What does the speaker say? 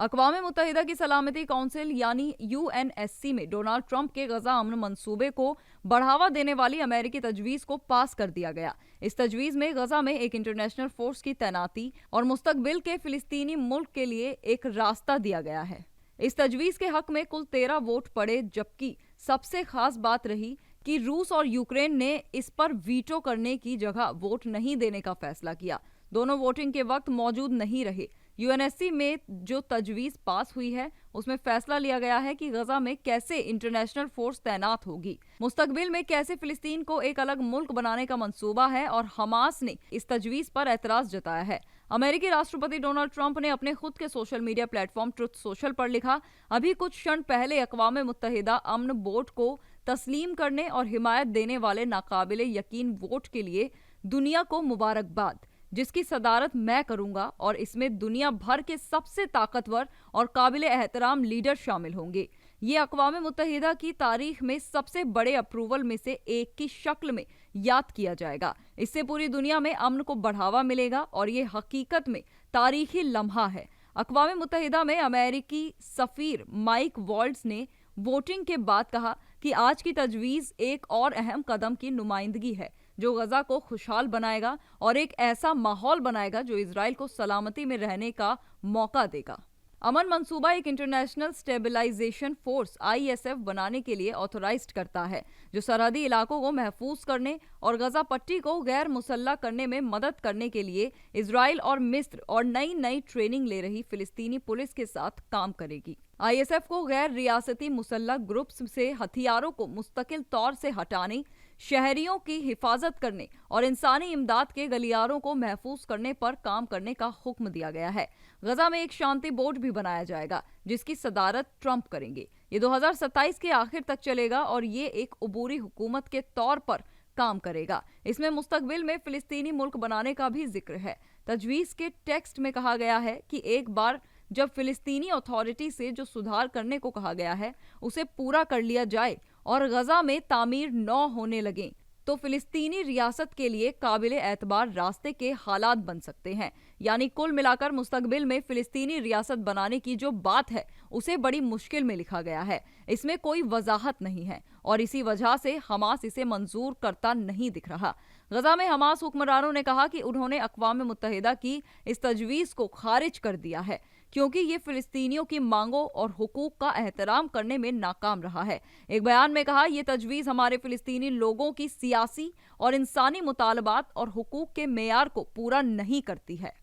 अक़वाम मुत्तहिदा की सलामती काउंसिल यानी यूएनएससी में डोनाल्ड ट्रंप के गजा अमन मंसूबे को बढ़ावा देने वाली अमेरिकी तजवीज़ को पास कर दिया गया। इस तजवीज़ में गजा में एक इंटरनेशनल फोर्स की तैनाती और मुस्तकबिल के फिलिस्तीनी मुल्क के लिए एक रास्ता दिया गया है। इस तजवीज़ के हक में कुल 13 वोट पड़े, जबकि सबसे खास बात रही कि रूस और यूक्रेन ने इस पर वीटो करने की जगह वोट नहीं देने का फैसला किया। दोनों वोटिंग के वक्त मौजूद नहीं रहे। यूएनएससी में जो तजवीज़ पास हुई है उसमें फैसला लिया गया है कि गजा में कैसे इंटरनेशनल फोर्स तैनात होगी, मुस्तकबिल में कैसे फिलिस्तीन को एक अलग मुल्क बनाने का मंसूबा है, और हमास ने इस तजवीज़ पर एतराज़ जताया है। अमेरिकी राष्ट्रपति डोनाल्ड ट्रंप ने अपने खुद के social media platform truth social पर लिखा, अभी कुछ क्षण पहले अक़वाम मुत्तहिदा अमन बोर्ड को तस्लीम करने और हिमायत देने वाले नाकाबिले यकीन वोट के लिए दुनिया को मुबारकबाद, जिसकी सदारत मैं करूंगा, और इसमें दुनिया भर के सबसे ताकतवर और काबिल एहतराम लीडर शामिल होंगे। ये अक़वाम मुत्तहिदा की तारीख में सबसे बड़े अप्रूवल में से एक की शक्ल में याद किया जाएगा। इससे पूरी दुनिया में अमन को बढ़ावा मिलेगा और ये हकीकत में तारीखी लम्हा है। अक़वाम मुत्तहिदा में अमेरिकी सफ़ीर माइक वॉल्ट्ज़ ने वोटिंग के बाद कहा कि आज की तजवीज़ एक और अहम कदम की नुमाइंदगी है जो गजा को खुशहाल बनाएगा और एक ऐसा माहौल बनाएगा जो इजराइल को सलामती में रहने का मौका देगा। अमन मंसूबा एक इंटरनेशनल स्टेबलाइजेशन फोर्स आईएसएफ बनाने के लिए ऑथोराइज्ड करता है, जो सरहदी इलाकों को महफूज करने और गजा पट्टी को गैर मुसल्लह करने में मदद करने के लिए इजराइल और मिस्र और नई ट्रेनिंग ले रही फिलिस्तीनी पुलिस के साथ काम करेगी। आईएसएफ को गैर रियासती मुसल्लह ग्रुप्स से हथियारों को मुस्तकिल तौर से हटाने, शहरियों की हिफाजत करने और इंसानी इमदाद के गलियारों को महफूज करने पर काम करने का हुक्म दिया गया है। गजा में एक शांति बोर्ड भी बनाया जाएगा जिसकी सदारत ट्रंप करेंगे। ये 2027 के आखिर तक चलेगा और ये एक उबूरी हुकूमत के तौर पर काम करेगा। इसमें मुस्तकबिल में फिलिस्तीनी मुल्क बनाने का भी जिक्र है। तजवीज़ के टेक्स्ट में कहा गया है कि एक बार जब फिलिस्तीनी अथॉरिटी से जो सुधार करने को कहा गया है उसे पूरा कर लिया जाए और गजा में तामीर न होने लगे तो फिलिस्तीनी रियासत के लिए काबिल एतबार रास्ते के हालात बन सकते हैं। यानी कुल मिलाकर मुस्तकबिल में फिलिस्तीनी रियासत बनाने की जो बात है उसे बड़ी मुश्किल में लिखा गया है। इसमें कोई वजाहत नहीं है और इसी वजह से हमास इसे मंजूर करता नहीं दिख रहा। गजा में हमास हुक्मरानों ने कहा कि उन्होंने अक़वाम मुत्तहिदा की इस तजवीज़ को खारिज कर दिया है क्योंकि ये फिलिस्तीनियों की मांगों और हुकूक का एहतराम करने में नाकाम रहा है। एक बयान में कहा, ये तजवीज़ हमारे फिलिस्तीनी लोगों की सियासी और इंसानी मुतालबात और हुकूक के मेयार को पूरा नहीं करती है।